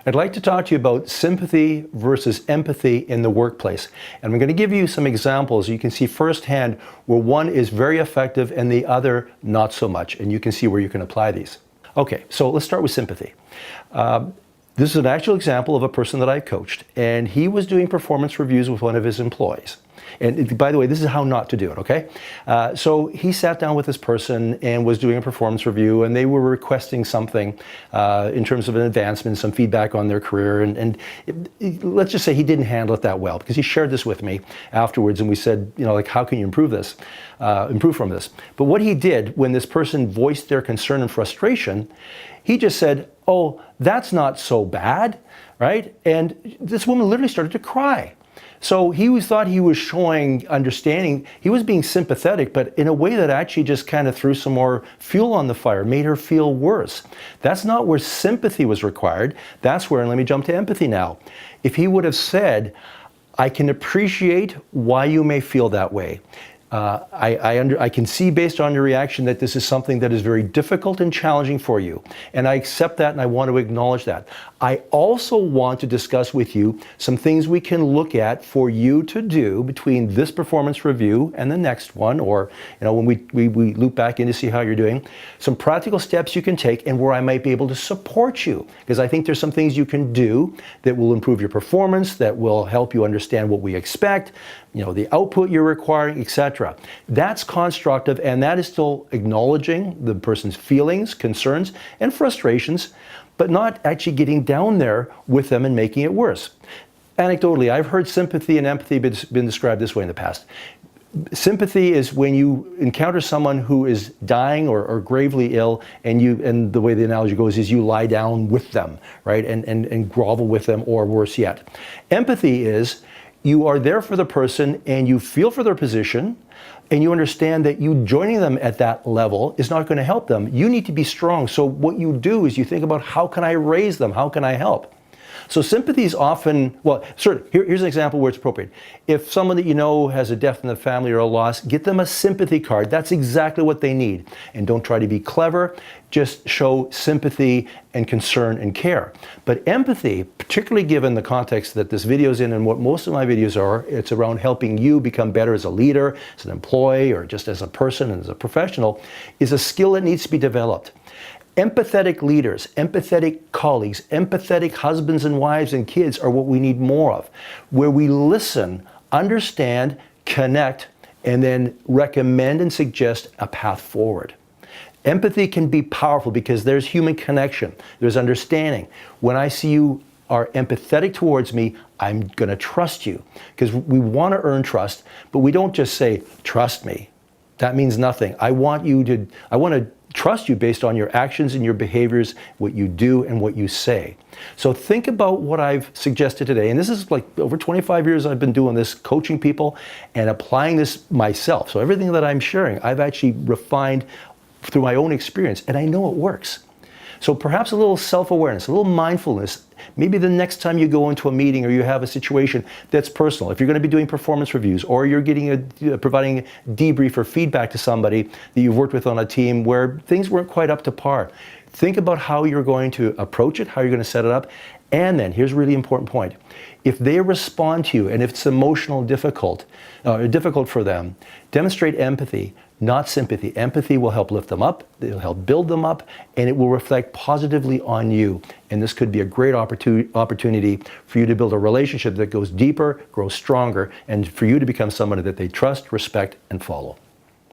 I'd like to talk to you about sympathy versus empathy in the workplace. And I'm going to give you some examples you can see firsthand where one is very effective and the other not so much. And you can see where you can apply these. Okay, so let's start with sympathy. This is an actual example of a person that I coached, and he was doing performance reviews with one of his employees. And by the way, this is how not to do it, okay? So he sat down with this person and was doing a performance review, and they were requesting something in terms of an advancement, some feedback on their career. Let's just say he didn't handle it that well, because he shared this with me afterwards, and we said, you know, like, how can you improve this, improve from this? But what he did when this person voiced their concern and frustration, he just said, oh, that's not so bad, right? And this woman literally started to cry. So he thought he was showing understanding. He was being sympathetic, but in a way that actually just kind of threw some more fuel on the fire, made her feel worse. That's not where sympathy was required. That's where, and let me jump to empathy now. If he would have said, I can appreciate why you may feel that way. I can see based on your reaction that this is something that is very difficult and challenging for you. And I accept that and I want to acknowledge that. I also want to discuss with you some things we can look at for you to do between this performance review and the next one, or when we loop back in to see how you're doing. Some practical steps you can take and where I might be able to support you. Because I think there's some things you can do that will improve your performance, that will help you understand what we expect, the output you're requiring, etc. That's constructive, and that is still acknowledging the person's feelings, concerns, and frustrations, but not actually getting down there with them and making it worse. Anecdotally, I've heard sympathy and empathy been described this way in the past. Sympathy is when you encounter someone who is dying or gravely ill, and the way the analogy goes is you lie down with them, right, and grovel with them, or worse yet. Empathy is you are there for the person and you feel for their position, and you understand that you joining them at that level is not going to help them. You need to be strong. So what you do is you think about, how can I raise them? How can I help? So sympathy is often, here's an example where it's appropriate. If someone that you know has a death in the family or a loss, get them a sympathy card. That's exactly what they need. And don't try to be clever. Just show sympathy and concern and care. But empathy, particularly given the context that this video is in and what most of my videos are, it's around helping you become better as a leader, as an employee, or just as a person and as a professional, is a skill that needs to be developed. Empathetic leaders, empathetic colleagues, empathetic husbands and wives and kids are what we need more of, where we listen, understand, connect, and then recommend and suggest a path forward. Empathy can be powerful because there's human connection, there's understanding. When I see you are empathetic towards me, I'm going to trust you, because we want to earn trust, but we don't just say, trust me. That means nothing. I want to trust you based on your actions and your behaviors, what you do and what you say. So think about what I've suggested today. And this is like over 25 years I've been doing this, coaching people and applying this myself. So everything that I'm sharing, I've actually refined through my own experience, and I know it works. So perhaps a little self-awareness, a little mindfulness. Maybe the next time you go into a meeting or you have a situation that's personal, if you're going to be doing performance reviews, or you're providing a debrief or feedback to somebody that you've worked with on a team where things weren't quite up to par, think about how you're going to approach it, how you're going to set it up. And then, here's a really important point. If they respond to you and if it's emotional difficult for them, demonstrate empathy, not sympathy. Empathy will help lift them up, it'll help build them up, and it will reflect positively on you. And this could be a great opportunity for you to build a relationship that goes deeper, grows stronger, and for you to become someone that they trust, respect, and follow.